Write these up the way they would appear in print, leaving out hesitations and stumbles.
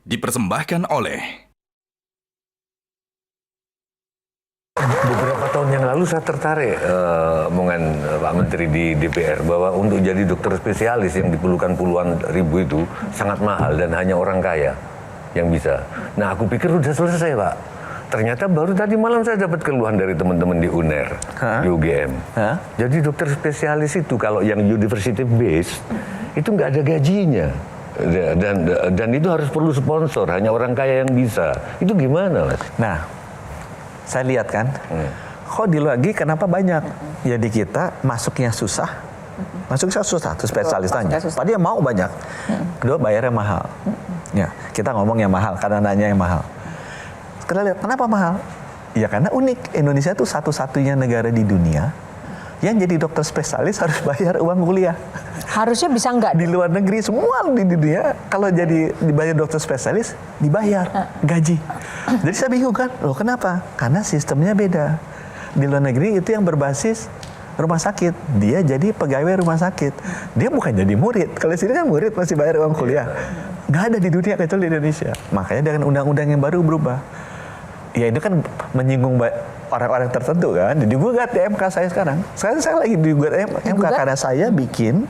Dipersembahkan oleh Beberapa tahun yang lalu saya tertarik omongan Pak Menteri di DPR bahwa untuk jadi dokter spesialis yang diperlukan puluhan ribu itu sangat mahal dan hanya orang kaya yang bisa. Nah, aku pikir udah selesai, Pak. Ternyata baru tadi malam saya dapat keluhan dari teman-teman di UNER, di UGM. Jadi dokter spesialis itu kalau yang university based itu nggak ada gajinya. Dan itu harus perlu sponsor, hanya orang kaya yang bisa. Itu gimana, Mas? Nah, saya lihat kan, kok di luar negeri kenapa banyak? Ya di kita masuknya susah, tuh spesialis tanya. Tadi yang mau banyak, kedua bayarnya mahal. Ya, kita ngomong yang mahal karena nanya yang mahal. Kita lihat kenapa mahal? Ya karena unik, Indonesia tuh satu-satunya negara di dunia yang jadi dokter spesialis harus bayar uang kuliah. Harusnya bisa nggak? Di luar negeri semua di dunia kalau jadi dibayar dokter spesialis dibayar gaji. Jadi saya bingung kan, loh kenapa? Karena sistemnya beda. Di luar negeri itu yang berbasis rumah sakit, dia jadi pegawai rumah sakit. Dia bukan jadi murid. Kalau sini kan murid masih bayar uang kuliah. Nggak ada di dunia kecuali di Indonesia. Makanya dengan undang-undang yang baru berubah. Ya itu kan menyinggung orang-orang tertentu kan. Digugat di MK saya sekarang. Sekarang saya lagi digugat MK karena saya bikin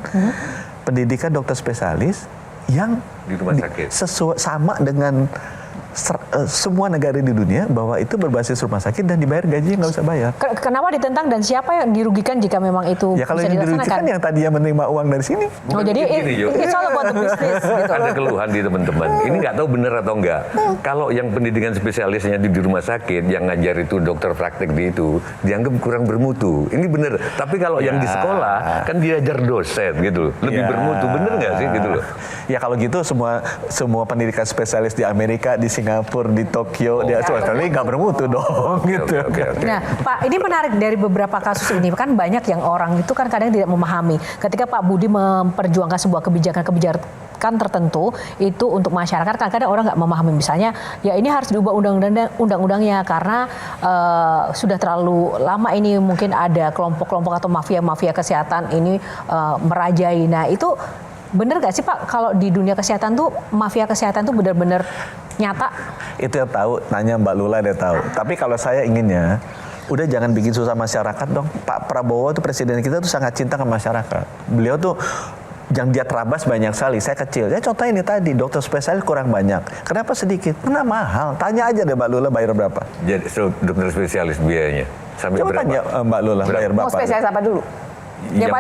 pendidikan dokter spesialis yang Di rumah sakit. sama dengan semua negara di dunia bahwa itu berbasis rumah sakit dan dibayar gaji nggak usah bayar. Kenapa ditentang dan siapa yang dirugikan jika memang itu Ya kalau bisa yang dilaksanakan? dirugikan yang tadinya menerima uang dari sini. Oh, jadi it's all about the business gitu. Ada keluhan di teman-teman. Ini nggak tahu benar atau enggak. Kalau yang pendidikan spesialisnya di rumah sakit, yang ngajar itu dokter praktek di itu, dianggap kurang bermutu. Ini benar. Tapi kalau yang di sekolah, kan diajar dosen gitu. Lebih bermutu. Bener nggak sih gitu loh? Ya kalau gitu semua pendidikan spesialis di Amerika, di Singapura, di Tokyo, di Australia nggak bermutu dong gitu. Oke. Nah, Pak, ini menarik dari beberapa kasus ini kan banyak yang orang itu kan kadang tidak memahami. Ketika Pak Budi memperjuangkan sebuah kebijakan tertentu itu untuk masyarakat, kadang-kadang orang nggak memahami. Misalnya, ya ini harus diubah undang-undangnya karena sudah terlalu lama ini mungkin ada kelompok-kelompok atau mafia-mafia kesehatan ini merajai. Nah itu benar nggak sih Pak kalau di dunia kesehatan tuh mafia kesehatan tuh benar-benar nyata? Itu yang tahu, nanya Mbak Lula dia tahu. Tapi kalau saya inginnya, udah jangan bikin susah masyarakat dong. Pak Prabowo tuh presiden kita tuh sangat cinta ke masyarakat. Beliau tuh yang dia terabas banyak sekali. Saya kecil. Ya contoh ini tadi, dokter spesialis kurang banyak. Kenapa sedikit? Karena mahal. Tanya aja deh Mbak Lula bayar berapa. Jadi dokter spesialis biayanya sampai Coba berapa? tanya Mbak Lula bayar berapa. Mau spesialis apa dulu? Yang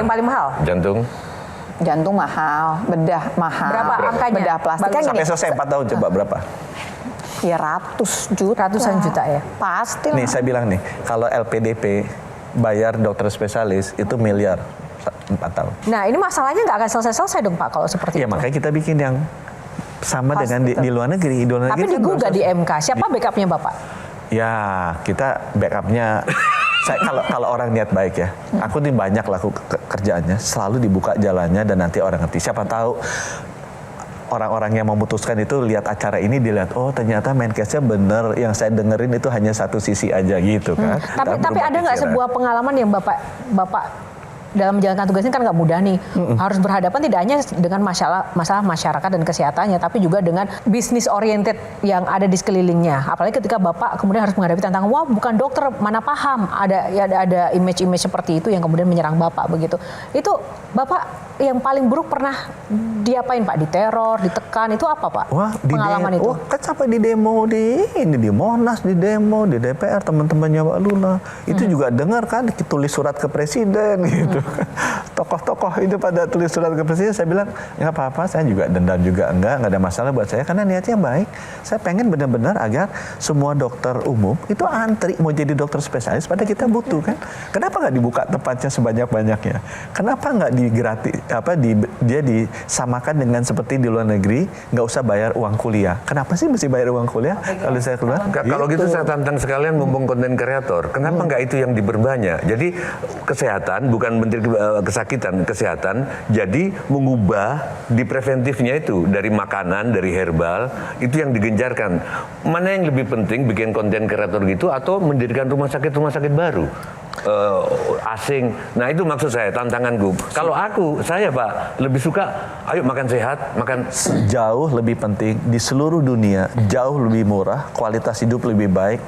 paling mahal. Jantung. Jantung mahal, bedah mahal. Berapa angkanya? Bedah plastik kan Sampai gini. selesai 4 tahun coba berapa? Ya ratusan juta ya. Pasti Nih lah. saya bilang nih, kalau LPDP bayar dokter spesialis itu miliar 4 tahun. Nah ini masalahnya nggak akan selesai-selesai dong Pak kalau seperti Ya itu. makanya kita bikin yang sama Pas, dengan di luar negeri. Di luar Tapi negeri kan digugat proses- di MK. Siapa backupnya Bapak? Ya kita backupnya. Saya kalau orang niat baik ya, aku nih banyak laku kerjaannya, selalu dibuka jalannya dan nanti orang ngerti. Siapa tahu orang-orang yang memutuskan itu lihat acara ini dilihat, oh ternyata Menkesnya bener, yang saya dengerin itu hanya satu sisi aja gitu kan. Tapi ada nggak sebuah pengalaman yang Bapak dalam menjalankan tugasnya kan nggak mudah nih, harus berhadapan tidak hanya dengan masalah masyarakat dan kesehatannya, tapi juga dengan bisnis oriented yang ada di sekelilingnya. Apalagi ketika Bapak kemudian harus menghadapi tantangan, wah bukan dokter, mana paham, ada image-image seperti itu yang kemudian menyerang Bapak begitu. Itu Bapak yang paling buruk pernah diapain Pak? Diteror, ditekan, itu apa Pak? Wah, pengalaman itu? Wah, kan sampai di demo di Monas, di demo di DPR teman-temannya Mbak Lula. Itu juga dengar kan tulis surat ke presiden gitu. Tokoh-tokoh itu pada tulis surat ke presiden, saya bilang nggak apa-apa, saya juga dendam juga nggak ada masalah buat saya karena niatnya baik. Saya pengen benar-benar agar semua dokter umum itu antri mau jadi dokter spesialis, pada kita butuh kan. Kenapa nggak dibuka tempatnya sebanyak-banyaknya? Kenapa nggak dia disamakan dengan seperti di luar negeri, nggak usah bayar uang kuliah? Kenapa sih mesti bayar uang kuliah kalau saya keluar? Kalau gitu saya tantang sekalian mumpung konten kreator. Kenapa nggak itu yang diperbanyak? Jadi kesehatan bukan Menteri kesehatan jadi mengubah di preventifnya itu dari makanan, dari herbal, itu yang digencarkan. Mana yang lebih penting bikin konten kreator gitu atau mendirikan rumah sakit baru? asing. Nah itu maksud saya tantanganku. Kalau saya Pak lebih suka, ayo makan sehat, makan Jauh lebih penting di seluruh dunia, jauh lebih murah, kualitas hidup lebih baik.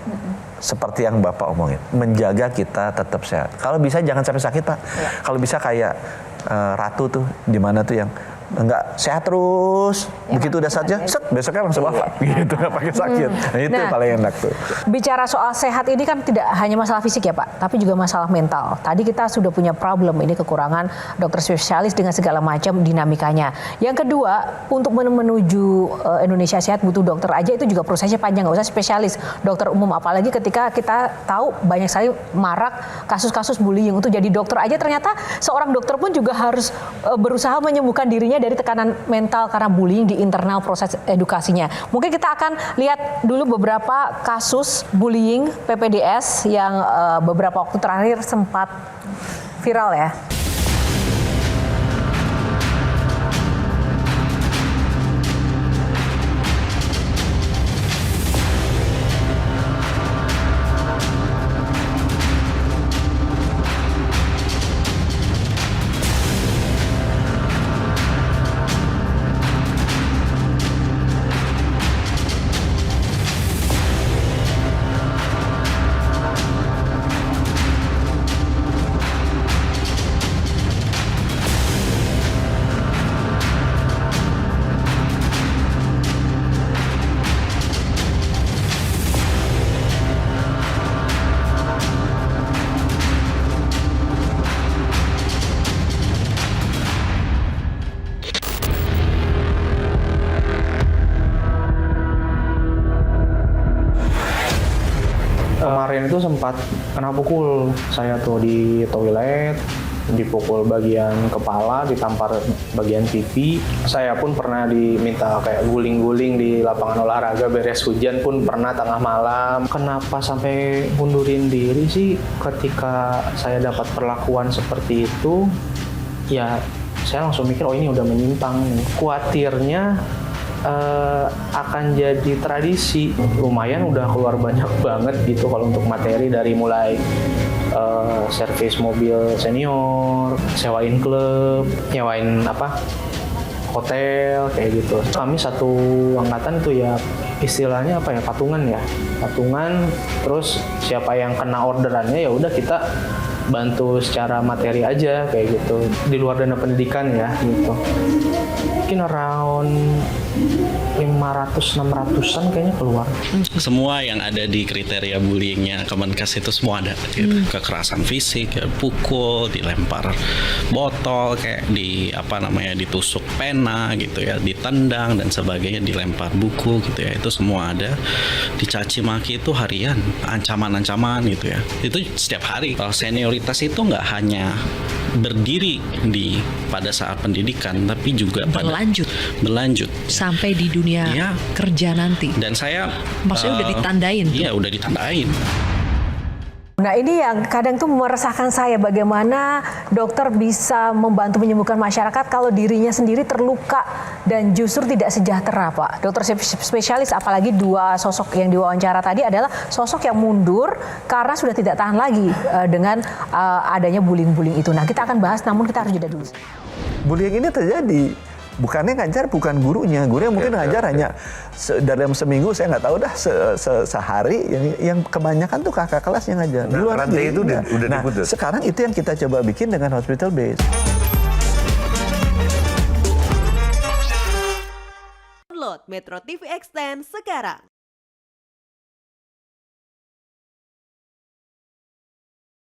Seperti yang Bapak omongin, menjaga kita tetap sehat. Kalau bisa jangan sampai sakit Pak. Kalau bisa kayak Ratu tuh, di mana tuh yang enggak sehat terus, begitu udah saatnya, besoknya langsung wafat, gitu nggak pakai sakit. Nah itu Nah, paling enak tuh. Bicara soal sehat ini kan tidak hanya masalah fisik ya Pak, tapi juga masalah mental. Tadi kita sudah punya problem ini, kekurangan dokter spesialis dengan segala macam dinamikanya. Yang kedua, untuk menuju Indonesia sehat butuh dokter aja itu juga prosesnya panjang, nggak usah spesialis, dokter umum. Apalagi ketika kita tahu banyak sekali marak kasus-kasus bullying. Untuk jadi dokter aja ternyata seorang dokter pun juga harus berusaha menyembuhkan dirinya dari tekanan mental karena bullying di internal proses edukasinya. Mungkin kita akan lihat dulu beberapa kasus bullying PPDS yang beberapa waktu terakhir sempat viral ya. Kemarin itu sempat kena pukul saya tuh di toilet, dipukul bagian kepala, ditampar bagian pipi. Saya pun pernah diminta kayak guling-guling di lapangan olahraga, beres hujan pun pernah tengah malam. Kenapa sampai mundurin diri sih ketika saya dapat perlakuan seperti itu? Ya saya langsung mikir, oh ini udah menyimpang nih. Kuatirnya akan jadi tradisi. Lumayan udah keluar banyak banget gitu kalau untuk materi, dari mulai servis mobil senior, sewain klub, nyewain hotel kayak gitu. Kami satu angkatan tuh ya istilahnya patungan ya, patungan. Terus siapa yang kena orderannya ya udah kita bantu secara materi aja kayak gitu, di luar dana pendidikan ya gitu. Mungkin around 500-600an kayaknya keluar. Semua yang ada di kriteria bullyingnya Kemenkes itu semua ada gitu. Kekerasan fisik, ya, pukul, dilempar botol, kayak ditusuk pena gitu ya, ditendang dan sebagainya, dilempar buku gitu ya, itu semua ada. Dicaci maki itu harian, ancaman-ancaman gitu ya, itu setiap hari. Kalau senioritas itu nggak hanya berdiri pada saat pendidikan, tapi juga berlanjut sampai di dunia ya, kerja nanti. Dan saya maksudnya udah ditandain tuh. Iya, udah ditandain. Nah ini yang kadang tuh meresahkan saya, bagaimana dokter bisa membantu menyembuhkan masyarakat kalau dirinya sendiri terluka dan justru tidak sejahtera Pak. Dokter spesialis, apalagi dua sosok yang diwawancara tadi adalah sosok yang mundur karena sudah tidak tahan lagi dengan adanya bullying-bullying itu. Nah kita akan bahas, namun kita harus jeda dulu. Bullying ini terjadi. Bukannya ngajar, bukan gurunya. Gurunya mungkin ngajar hanya dalam seminggu, saya nggak tahu dah, sehari. Yang kebanyakan tuh kakak kelas yang ngajar. Nah, rantai itu udah diputus. Sekarang itu yang kita coba bikin dengan hospital base. Download Metro TV Extend sekarang.